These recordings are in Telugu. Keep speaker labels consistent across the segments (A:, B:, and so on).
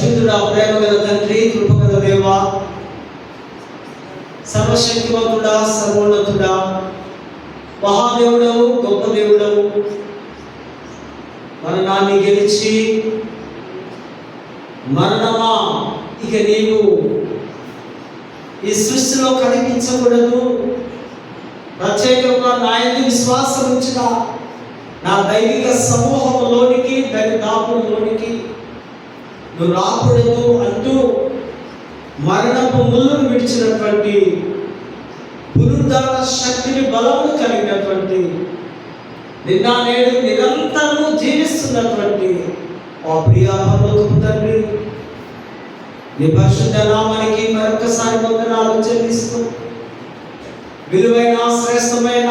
A: పరిశుద్ధుడా, ప్రేమ గల తండ్రి, కృపగల దేవా, సర్వశక్తివంతుడా, సర్వోన్నతుడా, మహాదేవుడవు, గొప్ప దేవుడవు, మరణాన్ని గెలిచి మరణమా ఇక నీవు ఈ సృష్టిలో కనిపించకూడదు, ప్రత్యేకంగా నా యందు విశ్వాసం ఉంచిన నా దైవిక సమూహంలోనికి, దైవదాపులోనికి నువ్వు రాకూడదు అంటూ మరణపు ముళ్ళను విడిచినటువంటి పునరుద్ధాన శక్తిని, బలమును కలిగినటువంటి, నిన్న నేడు నిరంతరము జీవిస్తున్నటువంటి ఆ ప్రియ పరలోకపు తండ్రి, నీ పరిశుద్ధ నామానికి మరొకసారి వందనాలు చెల్లిస్తూ, విలువైన శ్రేష్టమైన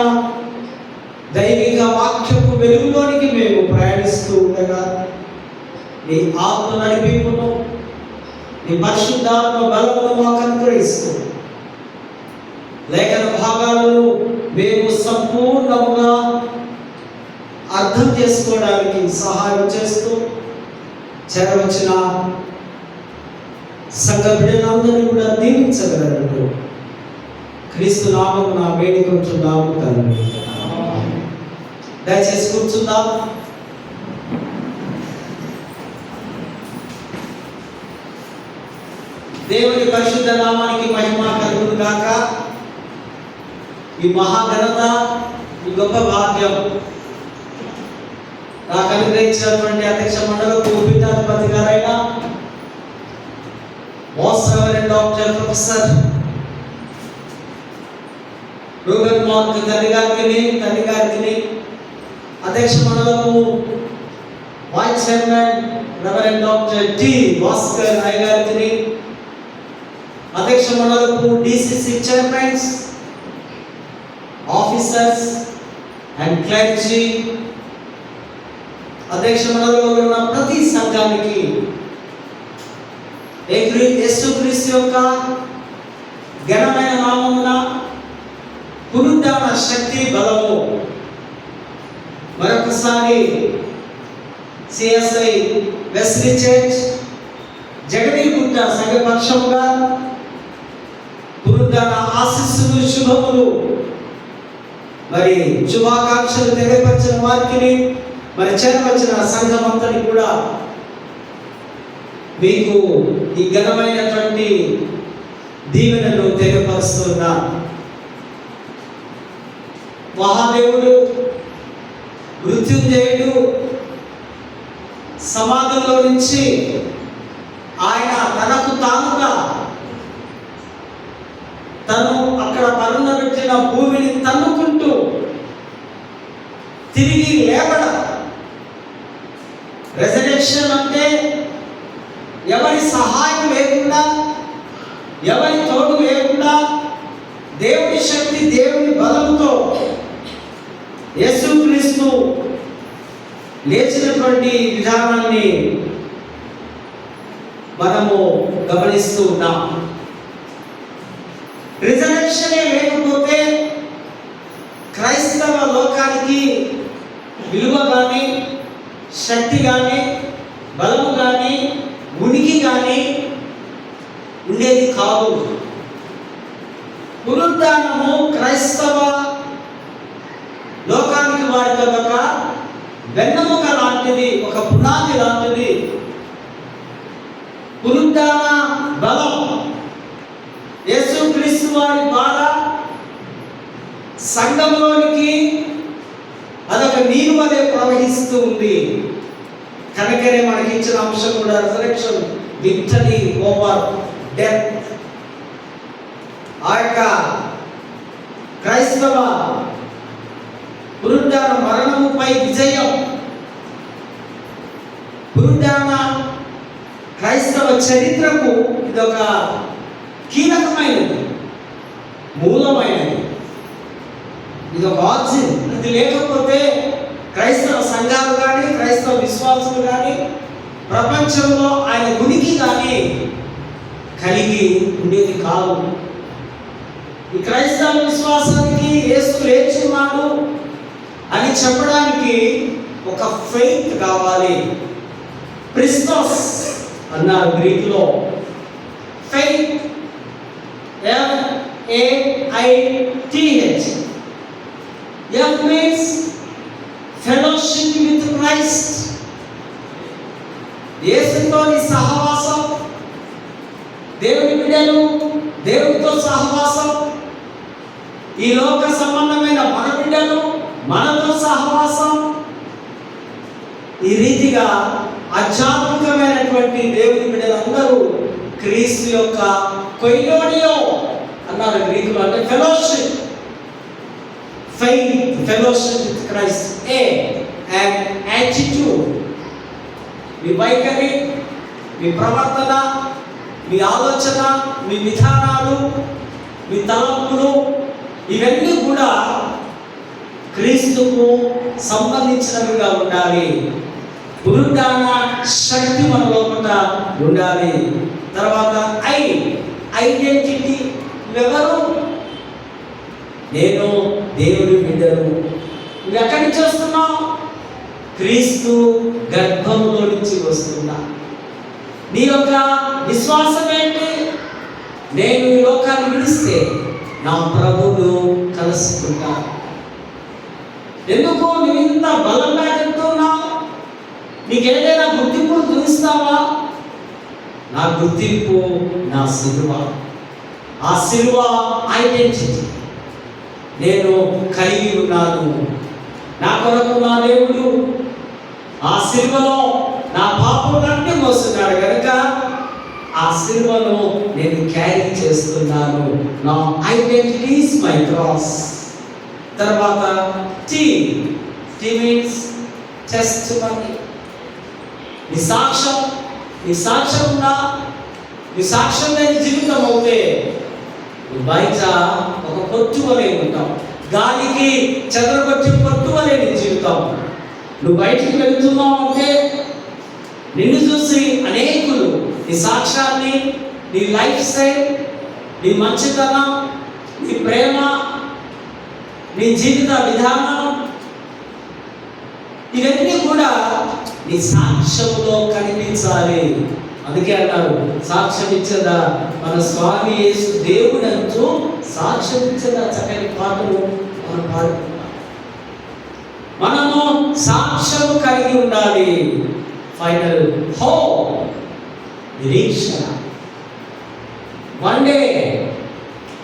A: దైవిక వాక్యపు వెలుగులోనికి మేము ప్రయాణిస్తూ ఉండగా నీ ఆత్మ నడిపింపును, నీ పరిశుద్ధాత్మ బలమును మాకు అనుగ్రహిస్తూ లేఖన భాగాలను మేము సంపూర్ణంగా అర్థం చేసుకోవడానికి సహాయం చేస్తూ చేరవచ్చిన సంఘ బిడ్డలందరినీ కూడా దీవించగలరు. క్రీస్తు నామమున వేడుకుంటున్నాము తండ్రి. దయచేసి కూర్చుందాం. దేవుని పరిశుద్ధ నామానికి మహిమ కలుగును గాక. ఈ మహాఘనత, ఈ గొప్ప భాగ్యం నాకు అనుగ్రహించినటువంటి అధ్యక్ష మండలకు పీఠాధిపతి గారైన most reverend doctor professor Reuben Mark తండ్రి గారికి, అధ్యక్ష మండలము vice chairman reverend doctor T Bhaskar అయ్య గారికి, అధ్యక్ష మండలపు DCC chairmans, officers and clergy, అధ్యక్ష మండలిలో ఉన్న ప్రతి సంఘానికి యేసుక్రీస్తు యొక్క ఘనమైన నామమున పునరుద్ధాన శక్తి బలము మరొకసారి సిఎస్ఐ వెస్లీ చర్చ్ జగదీగుట్ట సంఘపక్షముగా పునరుద్ధాన ఆశీస్సులు, శుభములు, మరి శుభాకాంక్షలు తెలియపరిచిన వారికి, మరి చేరవచ్చిన సంఘం అంతని కూడా మీకు ఈ ఘనమైనటువంటి దీవెనలు తెలియపరుస్తున్నా. మహాదేవుడు, మృత్యుంజయుడు సమాధుల్లో నుంచి ఆయన తనకు తానుగా తను అక్కడ పరుండబెట్టిన భూమిని తన్నుకుంటూ తిరిగి లేవడం. రెజరెక్షన్ అంటే ఎవరి సహాయం లేకుండా, ఎవరి తోడు లేకుండా, దేవుని శక్తి, దేవుని బలముతో యేసుక్రీస్తు లేచినటువంటి విధానాన్ని మనము గమనిస్తూ ఉన్నాం. రిజర్వేషనే లేకపోతే క్రైస్తవ లోకానికి విలువ కానీ, శక్తి కానీ, బలము కానీ, ఉనికి కానీ ఉండేది కాదు. పునరుద్ధానము క్రైస్తవ లోకానికి వారి ఒక వెన్నెముక లాంటిది, ఒక పునాది లాంటిది. పునరుద్ధాన బలం, యేసుక్రీస్తు వారి ద్వారా సంఘంలోనికి అదొక నీరు వలె ప్రవహిస్తూ ఉంది. కనుకనే మనకి ఇచ్చిన అంశం కూడా రిజరెక్షన్, విక్టరీ ఓవర్ డెత్. ఆ యొక్క క్రైస్తవ పునరుద్ధాన మరణముపై విజయం, పునరుద్ధాన క్రైస్తవ చరిత్రకు ఇదొక కీలకమైనది, మూలమైనది, ఇదొక ఆర్జిన్. ఇది లేకపోతే క్రైస్తవ సంఘాలు కానీ, క్రైస్తవ విశ్వాసులు కానీ, ప్రపంచంలో ఆయన ఉనికి కానీ కలిగి ఉండేది కాదు. ఈ క్రైస్తవ విశ్వాసానికి యేసు లేచున్నాడు అని చెప్పడానికి ఒక ఫెయిత్ కావాలి. క్రిస్టోస్ అన్నారు గ్రీకులో. Faith, FAITH. F means fellowship with Christ. యేసుతో నీ సహవాసం, దేవుని బిడ్డలు దేవునితో సహవాసం, ఈ లోక సంబంధమైన మన బిడ్డలు మనతో సహవాసం. ఈ రీతిగా ఆధ్యాత్మికమైనటువంటి దేవుని బిడ్డలందరూ క్రీస్తు యొక్క కొయినోనియో అన్నారు గ్రీకులో, అంటే fellowship. Faith, fellowship with Christ. And attitude, మీ వైఖరి, మీ ప్రవర్తన, మీ ఆలోచన, మీ విధానాలు, మీ తలంపులు, ఇవన్నీ కూడా క్రీస్తుకు సంబంధించినవిగా ఉండాలి. పునరుద్ధాన శక్తి మన లోపల ఉండాలి. తర్వాత ఐడెంటిటీ. ఎవరు? నేను దేవుని బిడ్డను. నువ్వు ఎక్కడి నుంచి వస్తున్నావు? క్రీస్తు గర్భంలో నుంచి వస్తున్నా. నీ యొక్క విశ్వాసం ఏంటి? నేను ఈ లోకాన్ని విడిస్తే నా ప్రభువును కలుసుకుంటా. ఎందుకు నువ్వు ఇంత బలంగా చెప్తున్నావు? నీకు ఏదైనా గుర్తింపును చూపిస్తావా? నా గుర్తింపు నా సిలువ. ఆ సిలువ ఐడెంటిటీ నేను కలిగి ఉన్నాను. నా కొరకు నా దేవుడు ఆ సిలువలో నా పాపములన్నీ మోస్తున్నాడు కనుక ఆ సిలువను నేను క్యారీ చేస్తున్నాను. నా ఐడెంటిటీ ఈజ్ మై క్రాస్. తర్వాత టీ మీన్స్ టెస్టిమనీ. నీ సాక్ష్యం, నీ సాక్ష్యం ఉన్నా, నీ సాక్ష్యం లేని జీవితం అవుతే నువ్వు బయట ఒక పొట్టు వలె ఉంటావు. గాలికి చెదరగొట్టి పొట్టు వలె నీ జీవితం. నువ్వు బయటికి వెళ్తున్నావు అంటే నిన్ను చూసి అనేకులు నీ సాక్ష్యాన్ని, నీ లైఫ్ స్టైల్, నీ మంచితనం, నీ ప్రేమ, నీ జీవిత విధానం, ఇవన్నీ కూడా నీ సాక్ష్యంలో కనిపించాలి. అందుకే అన్నారు, సాక్ష్యం ఇచ్చదా మన స్వామి యేసు దేవుడంటూ సాక్ష్యం ఇచ్చదా. చక్కని పాటలు మనం పాడుకుంటాం. మనము సాక్ష్యం కలిగి ఉండాలి. ఫైనల్ హోప్, నిరీక్షణ. One day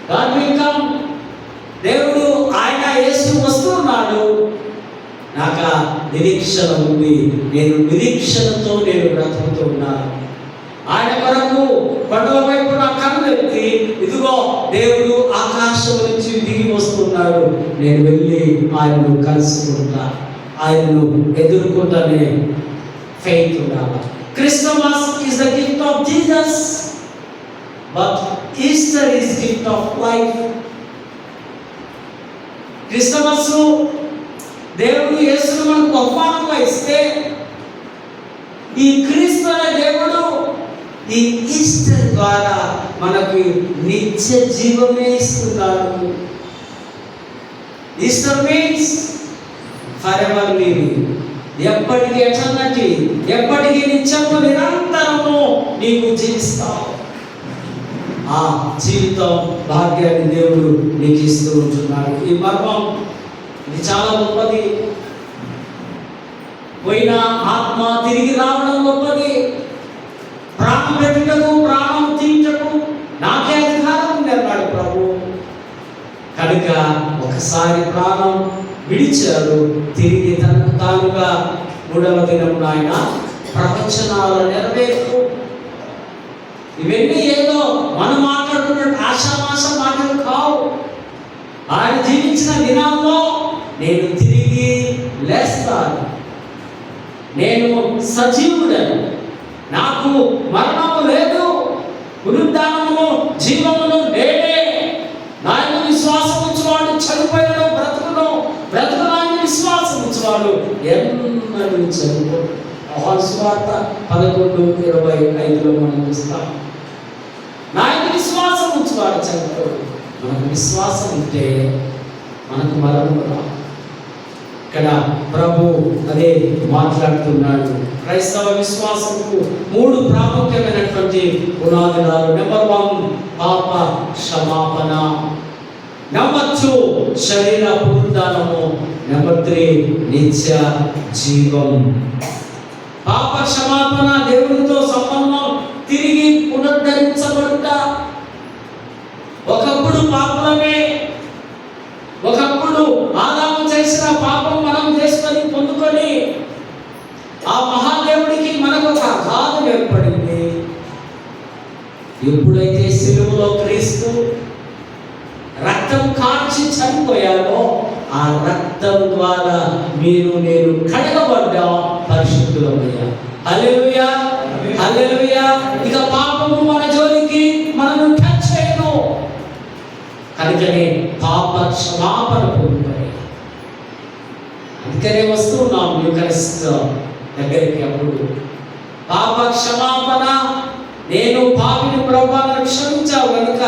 A: God will come. దేవుడు ఆయన యేసు వస్తున్నాడు. నాకు నిరీక్షణ ఉంది. నేను నిరీక్షణతో నేను బ్రతుకుతూ ఉన్నాను. ఆయన కొరకు కొండల వైపు నా కన్ను ఎత్తి, ఇదిగో దేవుడు ఆకాశం నుంచి దిగి వస్తున్నాడు. నేను వెళ్ళి ఆయనను కలుసుకుంటా, ఆయనను ఎదుర్కొంటానే ఫెయిత్ ఉండాలి. Christmas is the gift of Jesus, but Easter is gift of life. Christmas దేవుడు యేసును మనకు బహుమానంగా ఇస్తే, ఈ క్రీస్తు అనే దేవుడు ఈ ఈస్టర్ ద్వారా మనకు నిత్య జీవమే ఇస్తున్నాడు. Easter means for ever living. ఎప్పటికీ ఎటర్నిటీ, ఎప్పటికీ నిత్యము నిరంతరము నీకు జీవిస్తావు. ఆ జీవితం భాగ్యాన్ని దేవుడు నీకు ఇస్తూ ఉంటున్నాడు. ఈ మర్మం ఇది చాలా గొప్పది. పోయిన ఆత్మ తిరిగి రావడం గొప్పది. ప్రాణం పెట్టుటకు, ప్రాణం తీయటకు నాకే అధికారం ఉంది అన్నాడు ప్రభు. కనుక ఒకసారి ప్రాణం విడిచాడు, తిరిగి తనకు తానుగా మూడవ దినం ఆయన ప్రవచనాల నెరవేర్పు. ఇవన్నీ ఏదో మనం మాట్లాడుతున్న ఆశామాష మాటలు కావు. ఆయన జీవించిన దినాల్లో నేను తిరిగి లేస్తాను, నేను సజీవుడను, నాకు మరణము లేదు, పునరుద్ధానము జీవమును నేనే. నాయన విశ్వాసం ఉంచువాడు చనిపోయాడు, బ్రతుకును విశ్వాసం ఉంచువాడు ఎన్నడూ చనిపోడు. యోహాను సువార్త 11:25 మనం చూస్తాం. నాయన విశ్వాసం ఉంచువాడు చనిపోడు. మనకు విశ్వాసం ఉంటే మనకు మరణం రాదు. ఇక్కడ ప్రభు అదే మాట్లాడుతున్నాడు. క్రైస్తవ విశ్వాసంకు 3 ప్రాముఖ్యమైనటువంటి పునాదులు. నెంబర్ 1 పాప క్షమాపణ, నెంబర్ 2 శరీర పునరుద్ధానము, నెంబర్ 3 నిత్య జీవం. పాప క్షమాపణ, దేవునితో సంబంధం తిరిగి పునరుద్ధరించబడుట. ఒకప్పుడు పాపలమే, ఒకప్పుడు ఆదాము చేసిన పాపం మనం చేసుకొని పొందుకొని ఆ మహాదేవుడికి మనకు ఒక అగాధం ఏర్పడింది. ఎప్పుడైతే సిలువలో క్రీస్తు రక్తం కార్చి చనిపోయాడో ఆ రక్తం ద్వారా మీరు నేను కడగబడ్డా, పరిశుద్ధులమయ్యా. హల్లెలూయా, హల్లెలూయా. ఇక పాపము మన జోలికి మనను టచ్ చేయను. కనుకనే పాప క్షమాపణ పొందుతాయి. అందుకనే వస్తున్నాం యూకరిస్ట్ దగ్గరికి. అప్పుడు పాప క్షమాపణ, నేను పాపిని ప్రభువా నన్ను క్షమించావు కనుక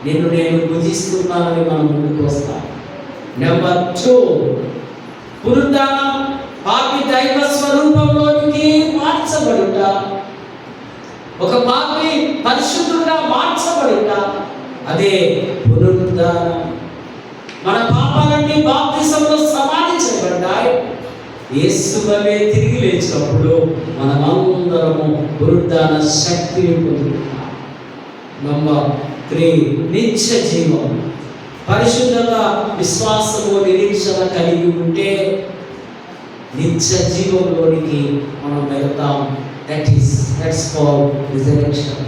A: నిన్ను నేను పూజిస్తున్నానని మనం ముందుకు వస్తాం. నెంబర్ 2 పునరుద్ధానం, పాపి దైవ స్వరూపంలోనికి మార్చబడుట. ఒక పాపి పరిశుద్ధుడుగా మార్చబడుట, అదే పునరుద్ధానం. మన పాపాలన్నీ బాప్తిసంలో సమాధి చేయబడ్డాయి. యేసువలే తిరిగి లేచినప్పుడు మనమందరము పునరుద్ధాన శక్తిని పొందుతున్నాం. నెంబర్ 3 నిత్య జీవం. పరిశుద్ధత, విశ్వాసము, నిరీక్షణ కలిగి ఉంటే నిత్య జీవంలోనికి మనం వెళ్తాం. That's called resurrection.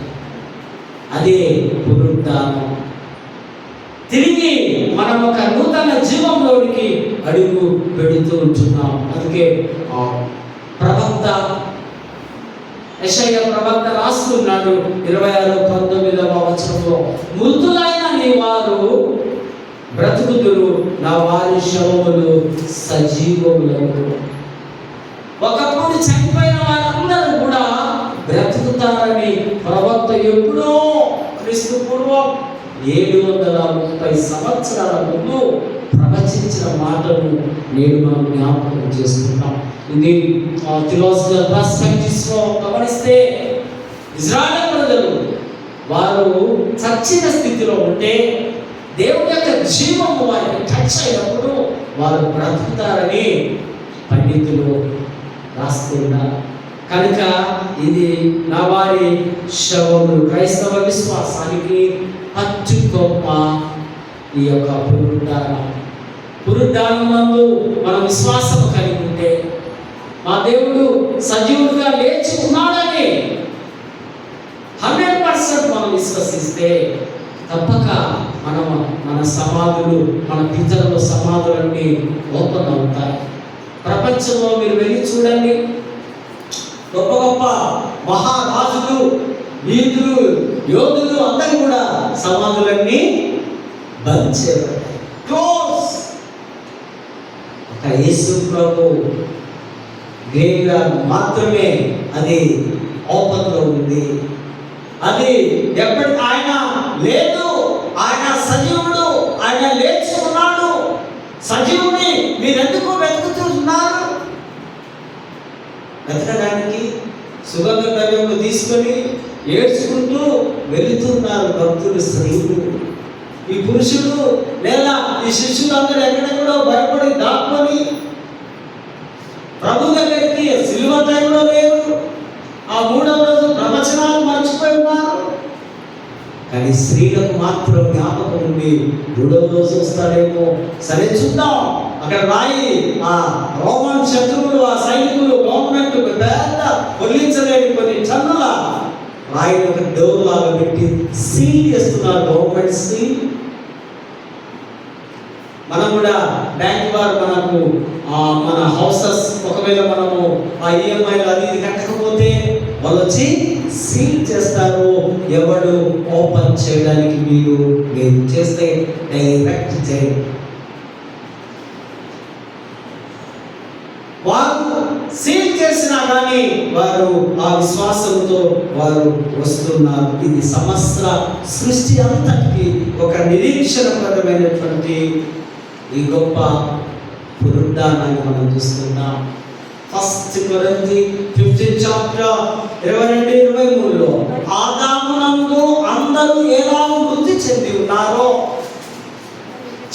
A: అదే పునరుద్ధానం. తిరిగి మనం ఒక నూతన జీవంలోనికి అడుగు పెడుతూ ఉంటున్నాం. అందుకే ప్రవక్త యెషయా ప్రవక్త రాస్తున్నాడు 26:19 మృతులైన నీ వారు బ్రతుకుదురు, నా వారి శవములు సజీవములు. ఒకప్పుడు చనిపోయిన వారందరూ కూడా బ్రతుకుతారని ప్రవక్త ఎప్పుడో క్రీస్తు పూర్వం 730 సంవత్సరాల ముందు ప్రవచించిన మాటను నేడు మనం జ్ఞాపకం చేసుకుంటాం. ఇది థియోలాజికల్ పర్స్పెక్టివ్స్లో గమనిస్తే ఇజ్రాయెల్ ప్రజలు వారు చచ్చిన స్థితిలో ఉంటే దేవుని యొక్క జీవము వారికి టచ్ అయినప్పుడు వారు బ్రతుకుతారని పండితులు రాస్తున్నారు. కనుక ఇది నా వారి శవములు. క్రైస్తవ విశ్వాసానికి అత్యుగొప్ప ఈ యొక్క పునరుద్ధానం నందు మనం విశ్వాసం కలిగి ఉంటే, మా దేవుడు సజీవుడిగా లేచి ఉన్నాడని 100% మనం విశ్వసిస్తే తప్పక మన సమాధులు, మన పితరుల సమాధులన్నీ ఓపెన్ అవుతాయి. ప్రపంచంలో మీరు వెళ్ళి చూడండి, గొప్ప గొప్ప మహారాజులు, వీధులు, యోధులు అందరూ కూడా సమాధులన్నీ బంద్ చేయబడ్డాయి, క్లోజ్. ఒక యేసు ప్రభు గ్రేవ్యార్డ్ మాత్రమే అది ఓపెన్లో ఉంది. అది ఎప్పటి ఆయన లేదు, ఆయన సజీవుడు, ఆయన లేచి ఉన్నాడు. సజీవుని మీరెందుకు వెతుకుతున్నారు? వెతకడానికి సుగంధ ద్రవ్యములు తీసుకొని ఏడ్చుకుంటూ వెళుతున్నారు భక్తులు, స్త్రీలు. ఈ పురుషులు లేదా ఈ శిష్యులందరూ ఎక్కడెక్కడో భయపడి దాక్కుని ప్రభు దగ్గరికి సిలువ టైంలో లేరు. ఆ 3వ రోజు ప్రవచనాలు మర్చిపోయి ఉన్నారు. కానీ స్త్రీలకు మాత్రం జ్ఞాపకం ఉంది, 3వ రోజు వస్తాడేమో, సరే చూద్దాం. అక్కడ రాయి, ఆ రోమన్ శత్రువులు, ఆ సైనికులు, గవర్నమెంట్ పెద్ద పొల్లించలేని కొన్ని టన్నుల రాయిని ఒక డోర్ లాగా పెట్టి సీల్ చేస్తున్నారు, గవర్నమెంట్ సీల్. మనం కూడా బ్యాంక్ వారు మనకు మన హౌసెస్ ఒకవేళ మనము ఆ ఈఎంఐలు అది ఇది కట్టకపోతే వాళ్ళు వచ్చి సీల్ చేస్తారు. ఎవడు ఓపెన్ చేయడానికి మీరు చేస్తే డైరెక్ట్ చేయండి. వారు సీల్ చేసినా కానీ వారు ఆ విశ్వాసంతో వారు వస్తున్నారు. ఇది సమస్త సృష్టి అంతటికి ఒక నిరీక్షణపరమైనటువంటి ఈ గొప్ప పునరుద్ధానాన్ని మనం చూస్తున్నాం. ఫస్ట్ 15th chapter 22-23లో ఆదామునందు అందరూ ఎలా మృతి చెంది ఉన్నారో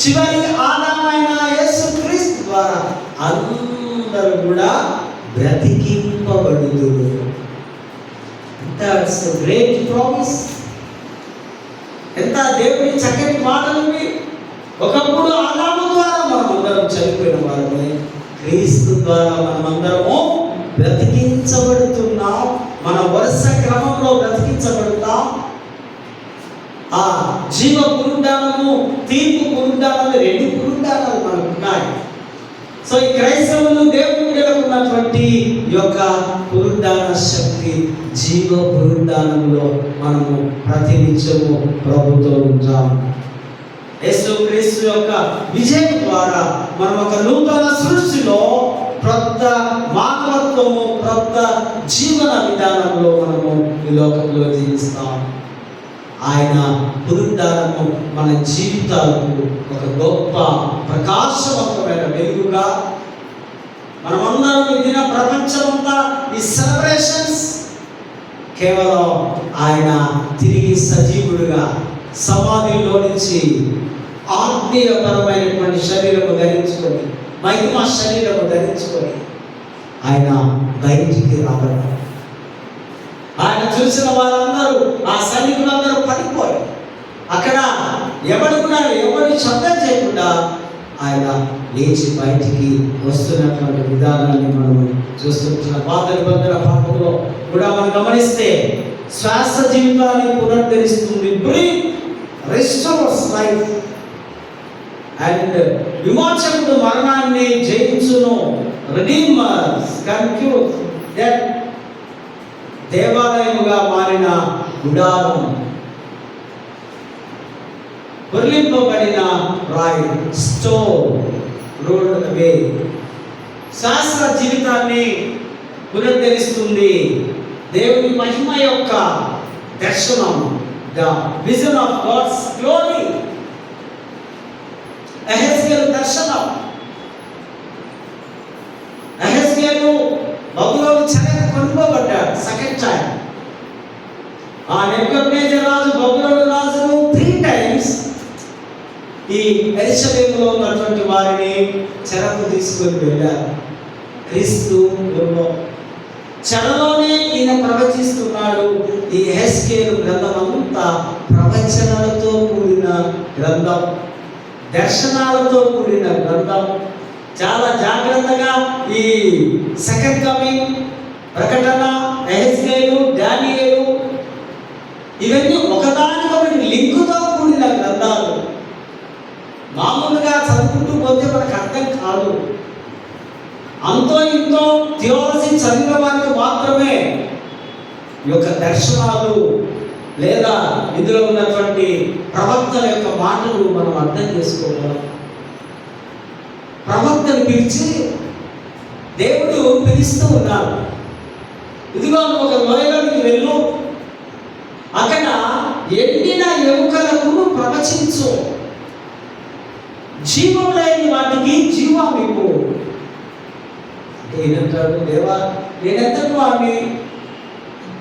A: చివరి ఆదామైన యేసుక్రీస్తు ద్వారా అందరూ కూడా బ్రతికింపబడుదురు. That's a great promise. ఎంత దేవుని చక్కటి మాటలు ఇవి. ఒకప్పుడు ఆదాము ద్వారా మనం అందరం చనిపోయిన వారమే, క్రీస్తు ద్వారా మనమందరము బ్రతికించబడుతున్నాం. మన వరుస క్రమంలో బ్రతికించబడుతాం. ఆ జీవ పునరుద్ధానము, తీర్పు పునరుద్ధానాలు, 2 పునరుద్ధానాలు మనకు ఉన్నాయి. సో ఈ క్రైస్తవులు దేవుని బిడ్డలకు ఉన్నటువంటి యొక్క పునరుద్ధాన శక్తి, జీవ పునరుద్ధానంలో మనము ప్రతినిత్యము ప్రభుతో ఉంటాం. యేసుక్రీస్తు యొక్క విజయం ద్వారా మనం ఒక నూతన సృష్టిలో క్రొత్త మానవత్వము, క్రొత్త జీవన విధానంలో మనము ఈ లోకంలో జీవిస్తాం. ఆయన పునరుద్ధానము మన జీవితాలకు ఒక గొప్ప ప్రకాశవంతమైన వెలుగుగా మనమందరం ఈ దిన ప్రపంచమంతా ఈ సెలబ్రేషన్స్ కేవలం ఆయన తిరిగి సజీవుడుగా సమాధిలో నుంచి ఆత్మీయపరమైనటువంటి శరీరము ధరించుకొని, మహిమ శరీరము ధరించుకొని ఆయన బయటికి రావడం, ఆయన చూసిన వారందరూ, ఆ సైనికులందరూ పడిపోయి అక్కడ ఎవరి శబ్దం చేయకుండా ఆయన లేచి బయటికి వస్తున్నటువంటి విధానాన్ని మనం చూస్తున్న పాత నిబంధన పాఠంలో కూడా మనం గమనిస్తే శ్వాస జీవితాన్ని పునరుద్ధరిస్తుంది, బ్రీత్ రిస్టోర్స్ లైఫ్, అండ్ విమోచకుడు మరణాన్ని జయించును, రిడీమర్స్ కన్క్యూజ్ డెత్. దేవాలయముగా మారిన గుడారం, పొర్లింపబడిన రాయి, స్టోన్ రోల్డ్ అవే. శాస్త్ర జీవితాన్ని పునరుద్ధరిస్తుంది. దేవుని మహిమ యొక్క దర్శనం, the vision of God's glory. ఎహెజ్కేలు దర్శనం. ఎహెజ్కేలు బబులోను చెరకు కొనుక్కోబడ్డాడు సెకండ్ టైం. ఆ నెబుకద్నెజర్ రాజు బబులోను రాజును 3 times ఈ యెరూషలేములో ఉన్నటువంటి వారిని చెరకు తీసుకొని వెళ్ళారు. క్రీస్తు చెరలోనే ఈయన ప్రవచిస్తున్నాడు. ఈ ఎహెజ్కేలు గ్రంథం అంతా ప్రవచనాలతో కూడిన గ్రంథం, దర్శనాలతో కూడిన గ్రంథం. చాలా జాగ్రత్తగా ఈ సెకండ్ కమింగ్, ప్రకటన, ఎహెజ్కేలు, దానియేలు ఇవన్నీ ఒకదానికొకటి లింకుతో కూడిన గ్రంథాలు. మామూలుగా చదువుకుంటూ పోతే మనకు అర్థం కాదు. అంతో ఇంతో థియాలజీ చదివిన వారికి మాత్రమే ఈ యొక్క దర్శనాలు లేదా ఇందులో ఉన్నటువంటి ప్రవక్తల యొక్క మాటలు మనం అర్థం చేసుకోగలం. ప్రవక్తను పిలిచి దేవుడు పిలుస్తూ ఉన్నాడు, ఇదిగో నువ్వు ఒక లోయలోనికి వెళ్ళు, అక్కడ ఎండిన ఎముకలకు ప్రవచించు, జీవం లేని వాటికి జీవామిపు. నేనంటాడు, దేవా నేనెంతకు వాడిని,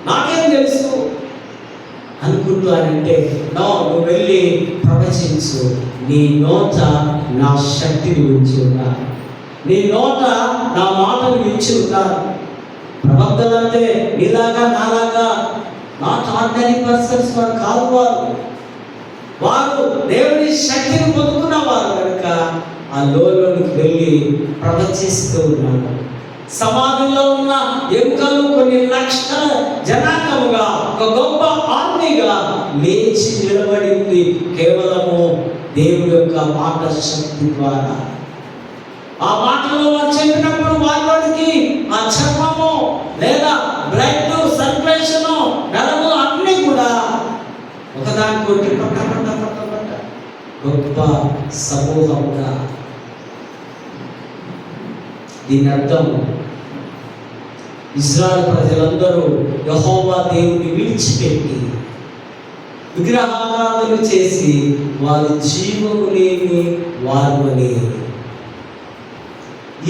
A: నాకేం తెలుసు అనుకుంటూ అంటే, నువ్వు వెళ్ళి ప్రవచించు, నీ నోట నా శక్తిని ఉంచి ఉన్నారు, నీ నోట నా మాటను ఉంచి ఉన్నారు. ప్రవక్తలంటే నీలాగా నాలాగా నాట్ ఆర్డినరీ పర్సన్స్ వారు కాదు. వారు దేవుని శక్తిని పొందుకున్న వారు కనుక ఆ లోయలోనికి వెళ్ళి ప్రవచిస్తూ ఉన్నారు. సమాధిలో ఉన్న ఎముకలు కొన్ని లక్షల జనాంగముగా ఒక గొప్ప ఆర్మీగా లేచి నిలబడింది కేవలము దేవుడి యొక్క మాట శక్తి ద్వారా. ఆ మాటలో వారు చెప్పినప్పుడు వారిలోనికి ఆ చర్మము లేదా బ్లడ్ సర్క్యులేషన్, నరములు అన్నీ కూడా ఒకదానికొకటి పట్ట గొప్ప సమూహంగా. దీని అర్థం ఇశ్రాయేలు ప్రజలందరూ యెహోవా దేవుని విడిచిపెట్టి విగ్రహారాధన చేసి వారు జీవము లేని వారు అని.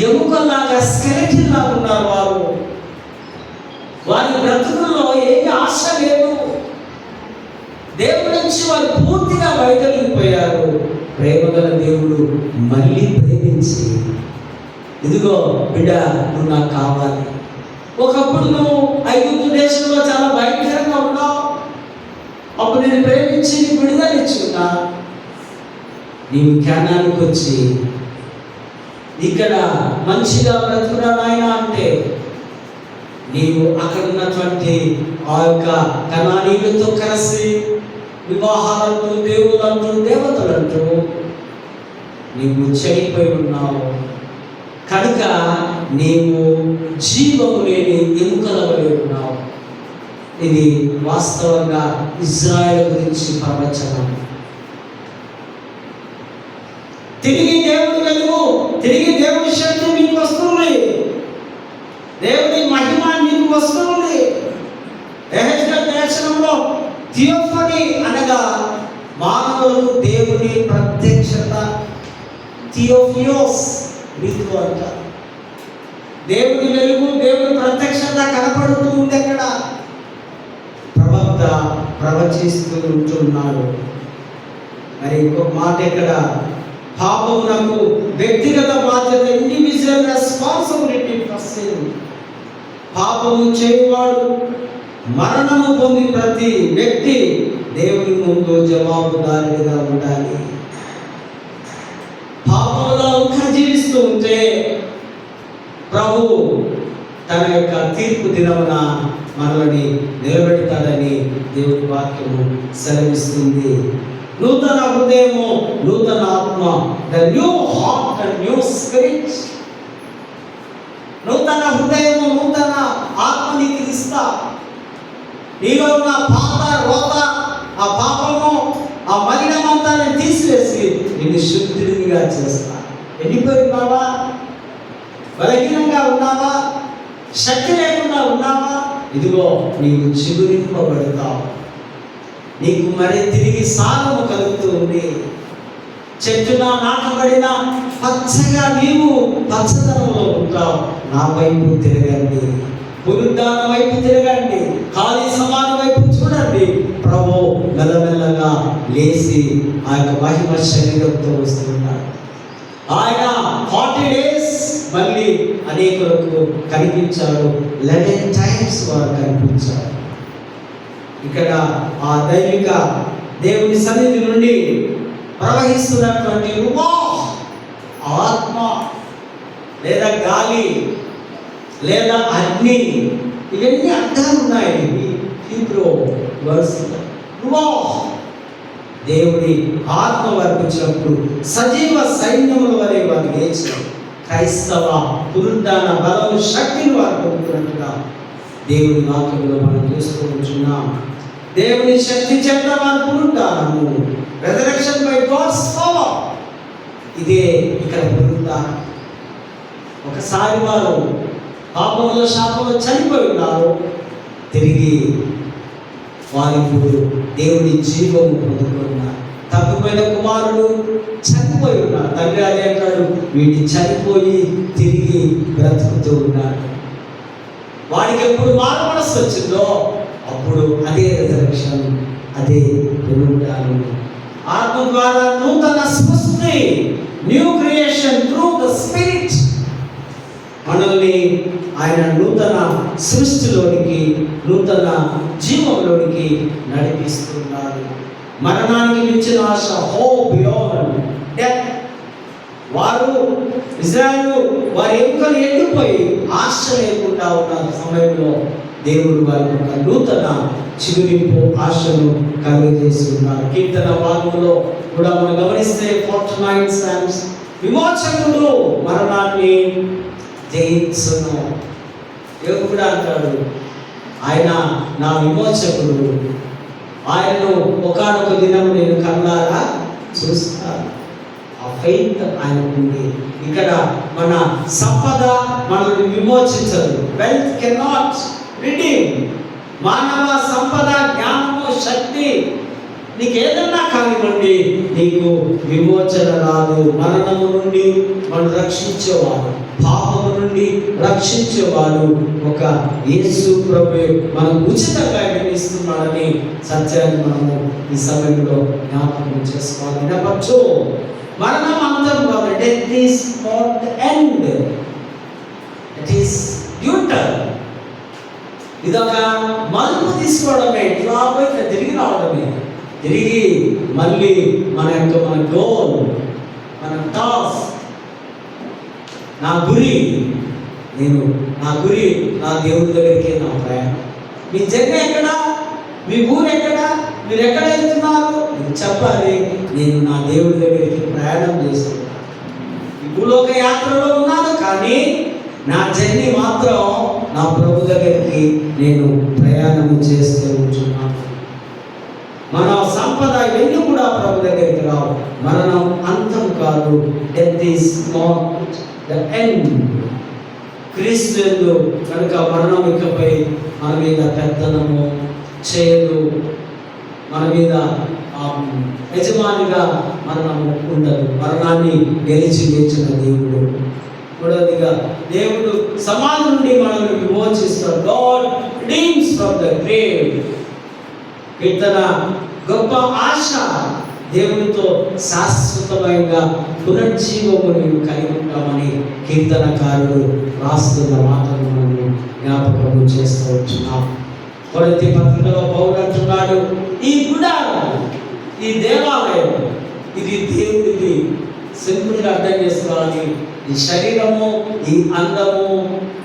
A: ఎముకల్లాగా స్కెలెటన్ లాగా ఉన్నారు వారు. వారి బ్రతుకుల్లో ఏమి ఆశ లేదు. దేవుడి నుంచి వారు పూర్తిగా వైదొలిగిపోయారు. ప్రేమగల దేవుడు మళ్ళీ ప్రేమించి, ఇదిగో బిడ్డ, నువ్వు నాకు కావాలి. ఒకప్పుడు నువ్వు ఐగుప్తు దేశంలో చాలా భయంకరంగా ఉన్నావు, అప్పుడు నేను ప్రేమించి నీకు విడుదల ఇచ్చున్నా. నీవు జ్ఞానానికి వచ్చి ఇక్కడ మంచిగా బ్రతుకురా నాయన అంటే, నీవు అక్కడ ఉన్నటువంటి ఆ యొక్క కనానీయులతో కలిసి వివాహాలంటూ, దేవులంటూ, దేవతలంటూ నీవు చెడిపోయి ఉన్నావు కనుక నీవు జీవము లేని ఎముకల వలె ఉన్నావు. ఇది వాస్తవంగా ఇజ్రాయెల్ గురించి ప్రవచనం. తిరిగి దేవుడి వెలుగు, తిరిగి దేవుడి శక్తి మీకు వస్తుంది, దేవుడి మహిమ మీకు వస్తుంది. యెహెజ్కేలు దర్శనంలో థియోఫనీ అనగా మానవులకు దేవుని ప్రత్యక్షత, థియోఫియోస్ మీకు అంట. దేవుడి వెలుగు, దేవుడి ప్రత్యక్షత కనపడుతూ ఉంది. అక్కడ ప్రవక్త ప్రవచిస్తూ ఉంటున్నాడు. మరి ఇంకొక మాట ఇక్కడ, పాపమునకు వ్యక్తిగత బాధ్యత, ఇండివిజువల్ రెస్పాన్సిబిలిటీ ఫర్ సిన్. పాపము చేయవాడు, మరణము పొంది ప్రతి వ్యక్తి దేవుని ముందు జవాబుదారీగా ఉండాలి. పాపంలో ఇంకా జీవిస్తూ ఉంటే ప్రభు తన యొక్క తీర్పు దినమున మనల్ని నిలబెడతాడని దేవుని వాక్యము సెలవిస్తుంది. నూతన హృదయము, నూతన ఆత్మ, the new heart and new spirit. నూతన హృదయము, నూతన ఆత్మ నీకు ఇస్తా. నీలో ఉన్న పాత రోత, ఆ పాపము, ఆ మలినమంతా తీసివేసి నిన్ను శుద్ధిగా చేస్తా. ఎండిపోయి ఉన్నావా? బలహీనంగా ఉన్నావా? శక్తి లేకుండా ఉన్నావా? ఇదిగో నీవు చిగురింపబడతావు. నీకు మరి తిరిగి సాగము కలుగుతుంది. చెట్టున నాటబడిన పచ్చగా నీవు పచ్చదనంలో ఉంటావు. నా వైపు తిరగండి, పునరుద్ధాన వైపు తిరగండి, ఖాళీ సమాధి వైపు చూడండి. ప్రభు మెల్లమెల్లగా లేచి ఆ యొక్క మహిమ శరీరంతో వస్తున్నాడు. ఆయన 40 days మళ్ళీ అనేకులకు కనిపించాడు. 11 times వారు కనిపించారు. ఇక్కడ ఆ దైవిక దేవుని సన్నిధి నుండి ప్రవహిస్తున్నటువంటి ఆత్మ లేదా గాలి లేదా అగ్ని, ఇవన్నీ అర్థాలు ఉన్నాయి హీబ్రూ వర్డ్స్. దేవుడి ఆత్మ వర్పించినప్పుడు సజీవ సైన్యముల వలె వారు లేచారు. క్రైస్తవ పునరుద్ధాన బలము, శక్తిని వారు పొందుతున్నట్టుగా దేవుని వాక్యంలో మనం చూస్తూ ఉంటున్నాం. దేవుని శక్తి చేత వారు పునరుద్ధానము, రెజరెక్షన్ బై గాడ్స్ పవర్. ఇదే ఇక్కడ పునరుద్ధానం. ఒకసారి వారు పాపంలో, శాపంలో చనిపోయి ఉన్నారు. తిరిగి వారిప్పుడు దేవుని జీవము పొందుకున్నారు. తప్పిపోయిన కుమారుడు చనిపోయి ఉన్నారు. తండ్రి అదే అంటాడు, వీడి చనిపోయి తిరిగి బ్రతుకుతూ ఉన్నాడు. వాడికి ఎప్పుడు మారు మనస్సు వచ్చిందో అప్పుడు అదే రిజరెక్షన్, అదే పునరుద్ధానం. ఆత్మ ద్వారా నూతన సృష్టి, new creation through the spirit. మనల్ని ఆయన నూతన సృష్టిలోనికి, నూతన జీవంలోనికి నడిపిస్తున్నారు. మరణానికి మించిన ఆశ, హోప్ బియాండ్ డెత్. వారు ఇజ్రాయేలు వారి ఎముకలు ఎండిపోయి ఆశ లేకుండా ఉన్న సమయంలో దేవుడు వారికి ఒక నూతన చిగురింపు ఆశను కలుగజేసి ఉన్నారు. కీర్తన భాగంలో కూడా మనం గమనిస్తే 49 Psalms, విమోచకుడు మరణాన్ని జయించును. దేవుడు కూడా అంటాడు, ఆయన నా విమోచకుడు, ఆయనను ఒకానొక దినము నేను కన్నారా చూస్తాను. ఆ ఫెయిత్ ఆయనకుంది. ఇక్కడ మన సంపద మనల్ని విమోచించదు. Wealth cannot redeem. మానవ సంపద, జ్ఞానము, శక్తి నీకేదన్నా కానివ్వండి, నీకు విమోచన రాదు. మరణము నుండి మనం రక్షించేవాడు, పాపము నుండి రక్షించేవాడు ఒక యేసు ప్రభువే మనం ఉచితంగా ఇస్తున్నాడని సత్యాన్ని మనము ఈ సమయంలో జ్ఞాపకం చేసుకోవాలి. నెంబర్ 2, మరణం అంతం కాదు. Death is not the end, it is neutral. ఇదొక మలుపు తీసుకోవడమే, ఇట్లా పోయి తిరిగి రావడమే. తిరిగి మళ్ళీ మన గోల్, మన టాస్క్, నా గురి నా దేవుడి దగ్గరికి నా ప్రయాణం. మీ జన్మ ఎక్కడ, మీ ఊరు ఎక్కడ, మీరు ఎక్కడ వెళ్తున్నారు మీరు చెప్పాలి. నేను నా దేవుడి దగ్గరికి ప్రయాణం చేస్తున్నాను. ఈ భూలోక యాత్రలో ఉన్నాను, కానీ నా జర్నీ మాత్రం నా ప్రభు దగ్గరికి నేను ప్రయాణం చేస్తూ ఉంటున్నాను. మన సంపద ఇవన్నీ కూడా ప్రభు దగ్గరికి రావు. మరణం అంతం కాదు. Death is not the end. క్రీస్తు కనుక మరణం ఇకపై మన మీద పెద్దనము చేయదు, మన మీద యజమానిగా మరణము ఉండదు. మరణాన్ని గెలిచి లేచిన దేవుడు. మూడవదిగా, దేవుడు సమాధి నుండి మనల్ని విమోచిస్తాడు. God redeems from the grave. కీర్తన గొప్ప ఆశ, దేవునితో శాశ్వతమైన పునర్జీవము నీవు కలిగి ఉంటామని కీర్తనకారుడు రాస్తున్న మాటలు మనం జ్ఞాపకం చేస్తూ ఉంటున్నాం. కొరింథీ పత్రికలో పౌలు అంటున్నాడు, ఈ గుడారం, ఈ దేవాలయం, ఇది దేవుడిది. సింపుల్గా అర్థం చేసుకోవాలి. ఈ శరీరము, ఈ అందము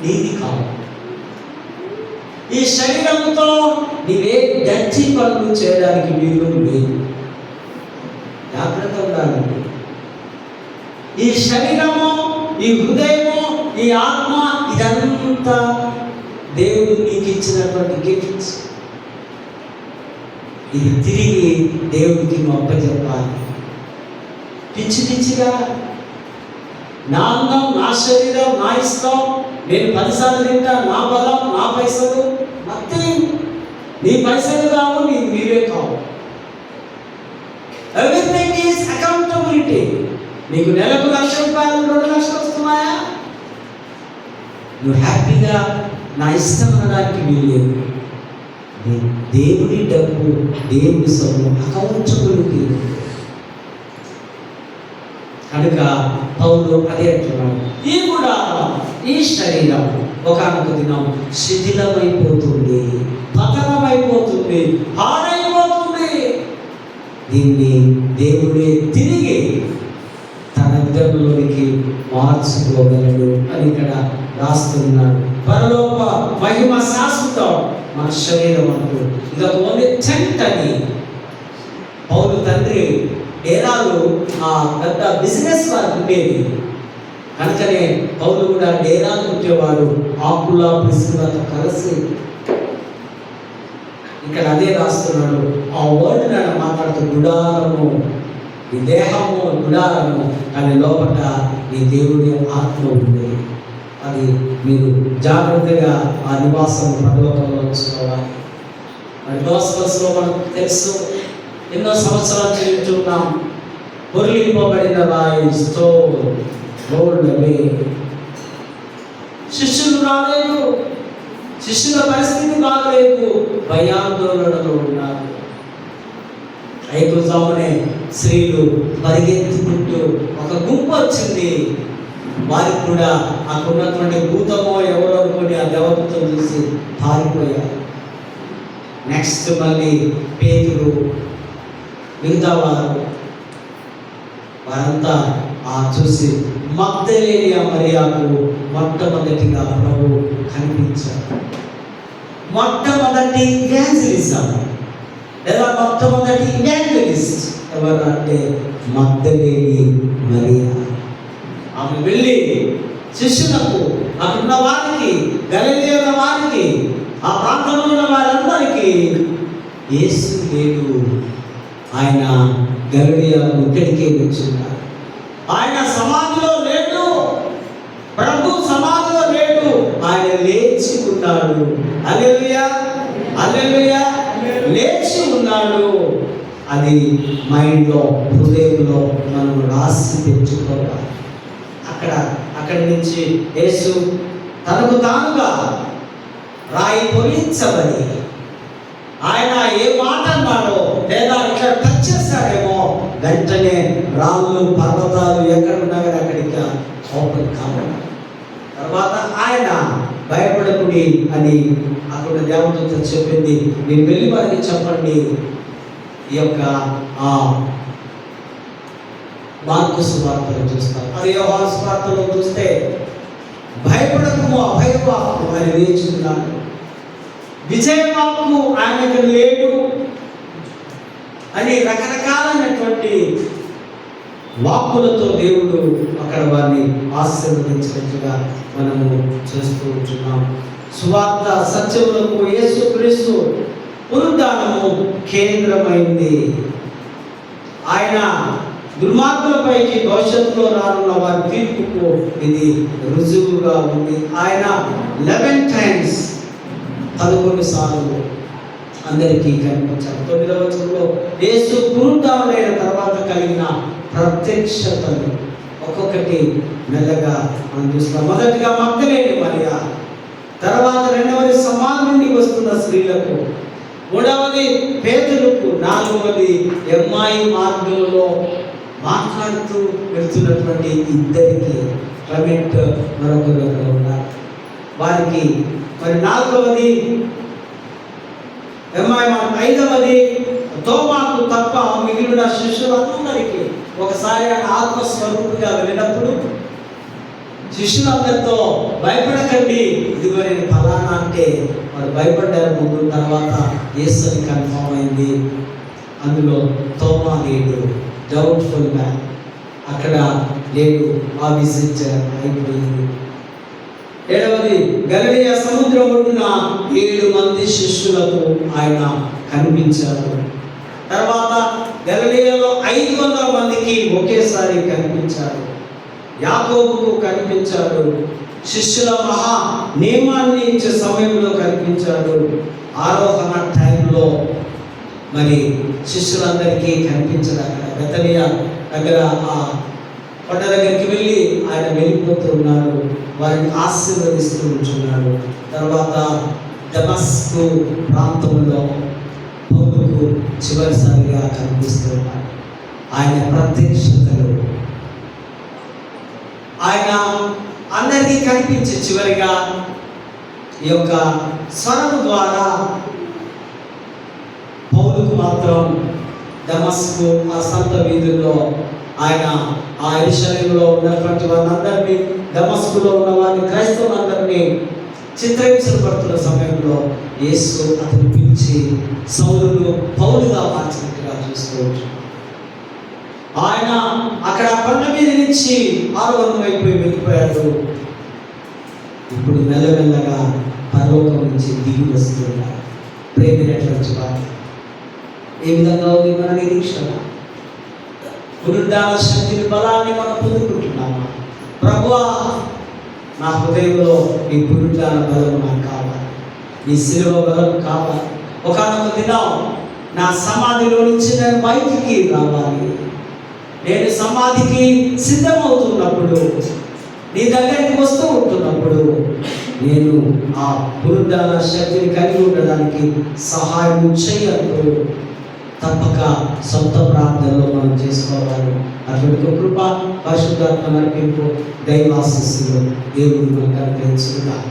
A: నీది కాదు. ఈ శరీరంతో నీవే డర్టీ పనులు చేయడానికి వీలు లేదు. జాగ్రత్త ఉండాలండి. ఈ శరీరము, ఈ హృదయము, ఈ ఆత్మ, ఇదంతా దేవుడు నీకు ఇచ్చినటువంటి గిఫ్ట్స్. ఇది తిరిగి దేవుడికి అప్పచెప్పాలి. పిచ్చి పిచ్చిగా నా అందం, నా శరీరం, నా ఇష్టం, నేను 10 సార్లు తింటా, నా బలం, నా పైసలు, నథింగ్. నీ పైసలు కావు, నీవే కావు. Everything is accountability. నీకు నెలకు 1,00,000 రూపాయలు, 2 లక్షలు వస్తున్నాయా? నువ్వు హ్యాపీగా నా ఇష్టం అనడానికి వీల్లేదు. దేవుడి డబ్బు, దేవుడి సొమ్ము అకౌంటబిలిటీ. కనుక పౌలు అదే అంటున్నాడు, ఈ గుడారం, ఈ శరీరం ఒకనొక దినం శిథిలమైపోతుంది, పతనమైపోతుంది, పాడైపోతుంది. దీన్ని దేవుడే తిరిగి తన విధంలోనికి మార్చుకోగలడు అని ఇక్కడ రాస్తున్నాడు. పరలోక మహిమ శాశ్వతం, మన శరీరం అంటూ ఇదొక ఓన్లీ టెంట్ అని. పౌలు తండ్రి డేరాలు పెద్ద బిజినెస్ వారికి ఉండేది. కనుకనే పౌలు కూడా డేరాలు ఉంటేవాడు. ఆకుల ప్రిస్కిలతో కలిసి ఇక్కడ అదే రాస్తున్నాడు. ఆ వర్డ్ నన్ను మాట్లాడుతూ గుడారము, ఈ దేహము గుడారము, కానీ లోపల నీ దేవుడి ఆత్మ ఉంది. అది మీరు జాగ్రత్తగా ఆ నివాసం పరలోకంలో ఉంచుకోవాలి. మరి గాస్పెల్స్లో మనకు తెలుసు, ఎన్నో సంవత్సరాలు చెల్లించున్నాం. పొర్లింపబడిన రాయి, స్టోన్ రోల్డ్ అవే. శిష్యులు రాలేదు, శిష్యుల పరిస్థితి బాగలేదు, భయాందోళనలో ఉన్నారు. ఐదుజామునే స్త్రీలు పరిగెత్తుకుంటూ ఒక గుంపు వచ్చింది. వారికి కూడా అక్కడున్నటువంటి భూతమో ఎవరో అనుకుని ఆ దేవతను చూసి పారిపోయారు. నెక్స్ట్ మళ్ళీ పేతురు, మిగతా వారంతా చూసి మగ్దలేని మరియకు మొట్టమొదటిగా ప్రభు కనిపించారు. మొట్టమొదటి ఇవాంజలిజం లేదా మొట్టమొదటి ఇవాంజలిస్ట్ ఎవరు అంటే మగ్దలేని మరియ. ఆమె వెళ్ళి శిష్యులకు, అక్కడున్న వారికి, గలిలయ ఉన్న వారికి, ఆ ప్రాంతంలో ఉన్న వారందరికీ యేసు లేడు, ఆయన గలిలయ ఇక్కడికే వచ్చున్నారు, ఆయన సమాధిలో లేడు, ప్రభు సమాధిలో లేడు, ఆయన లేచి ఉన్నాడు. హల్లెలూయా, హల్లెలూయా, లేచి ఉన్నాడు. అది మైండ్లో, హృదయంలో మనం రాసి తెచ్చుకోవాలి. అక్కడి నుంచి యేసు తనకు తానుగా రాయి పొలించబడి ఆయన ఏ మాట అన్నాడో లేదా ఇక్కడ టచ్ చేశాడేమో వెంటనే రాళ్ళు, పర్వతాలు ఎక్కడున్నా కానీ అక్కడికి ఓపెన్ కావాలి. తర్వాత ఆయన భయపడకుడి అని అక్కడ దేవదూత చెప్పింది. మీరు వెళ్ళి వారికి చెప్పండి, ఈ యొక్క మార్కు సువార్తలో చూస్తాం, అది యోహాను సువార్తలో చూస్తే భయపడకము అభయవాక్కు అని నేర్చుకున్నాడు. విజయవాక్కు ఆయనకు లేడు అని రకరకాలైనటువంటి వాక్కులతో దేవుడు అక్కడ వారిని ఆశీర్వదించినట్టుగా మనము చూస్తూ ఉంటున్నాం. సువార్త సత్యములకు యేసుక్రీస్తు పునరుద్ధానము కేంద్రమైంది. ఆయన దుర్మార్గులపైకి భవిష్యత్తులో రానున్న వారి తీర్పుకు ఇది రుజువుగా ఉంది. ఆయన 11 times 11 సార్లు అందరికీ కనిపించారు. 9వ వచనంలో యేసు పునరుద్ధానుడైన తర్వాత కలిగిన ప్రత్యక్షతలు ఒక్కొక్కటి మెల్లగా మనం చూస్తాం. మొదటిగా మగ్దలేని మరియ, తర్వాత రెండవది సమాధి నుండి వస్తున్న స్త్రీలకు, మూడవది పేతురుకు, నాలుగవది ఎమ్మాయి మార్గంలో మాట్లాడుతూ వెళ్తున్నటువంటి ఇద్దరికి క్లమెంట్ మరొకరు ఉన్నారు. వారికి మరి నాలుగవది ఎమ్మాయి మార్గం, ఐదవది తోమాకు తప్ప మిగిలిన శిష్యులందరికీ ఒకసారి ఆయన ఆత్మస్వరూపుగా వెళ్ళినప్పుడు శిష్యులందరితో భయపడకండి, ఇదిగో నేను ఫలానా అంటే వారు భయపడ్డారు ముందు. తర్వాత యేసు అని కన్ఫర్మ్ అయింది. అందులో తోమా లేడు, డౌట్ఫుల్ మ్యాన్ అక్కడ లేడు, ఆ విజిట్ అయిపోయింది. ఏడవది గలిలయ సముద్రం ఒడ్డున 7 మంది శిష్యులకు ఆయన కనిపించారు. తర్వాత గలిలయలో 500 మందికి ఒకేసారి కనిపించారు. యాకోబుకు కనిపించాడు. శిష్యుల మహా నియమాన్ని ఇచ్చే సమయంలో కనిపించాడు. ఆరోహణ టైంలో మరి శిష్యులందరికీ కనిపించాడు. అక్కడ బెతనియ దగ్గర ఆ కొండ దగ్గరికి వెళ్ళి ఆయన వెళ్ళిపోతూ ఉన్నారు. వారిని ఆశీర్వదిస్తూ ఉంటున్నాడు. తర్వాత దమస్కు ప్రాంతంలో పౌలుకు చివరిసారిగా కనిపిస్తూ ఉన్నాడు. ఆయన ప్రత్యక్షతలు ఆయన అందరికీ కనిపించి చివరిగా ఈ యొక్క స్వరము ద్వారా పౌలుకు మాత్రం దమస్కు ఆ సంత వీధుల్లో ఆయన ఆ యెరూషలేములో ఉన్నటువంటి వారందరినీ, దమస్కులో ఉన్న వారిని, క్రైస్తవులందరినీ చిత్రహింసలు పడుతున్న సమయంలో యేసు అతను పిలిచి సౌలును పౌలుగా మార్చినట్టుగా చూసుకోవచ్చు. ఆయన అక్కడ కొండ మీద నుంచి ఆరోహణం అయిపోయి వెళ్ళిపోయాడు. ఇప్పుడు మెల్లమెల్లగా పరలోకం నుంచి దిగి వస్తున్నాడు. ప్రేమైనటువంటి వారు ఏ విధంగా ఉంది మన నిరీక్షణ? పునరుద్ధాన శక్తిని, బలాన్ని మనం పొందుకుంటున్నామా? ప్రభువా, నా హృదయంలో నీ పునరుద్ధాన బలం నాకు కావాలి, నీ శిలువ బలం కావాలి. ఒకనొక దినం నా సమాధిలో నుంచి నేను బయటికి రావాలి. నేను సమాధికి సిద్ధమవుతున్నప్పుడు, నీ దగ్గరికి వస్తూ ఉంటున్నప్పుడు నేను ఆ పునరుద్ధాన శక్తిని కలిగి ఉండడానికి సహాయం చేయదు. తప్పక సొంత ప్రార్థనలో మనం చేసుకోవాలి. అటువంటి కృప, పరిశుద్ధాత్మ నడిపింపు, దైవాశీస్సులు దేవుడు మనకు అనుగ్రహించుగాక.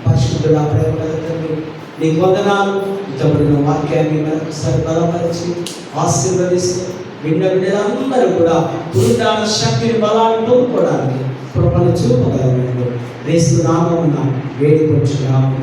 A: పరిశుద్ధుడా, ప్రేమ తండ్రి, నీకు వందనాలు. ఇతబడిన వాక్యాన్ని మరొకసారి బలపరిచి ఆశీర్వదిస్తూ విన్నవినందరూ కూడా పునరుద్ధాన శక్తిని, బలాన్ని పొందుకోవడానికి కృపను చూపగలరు. యేసు నామమున వేడుకొంచున్నాము.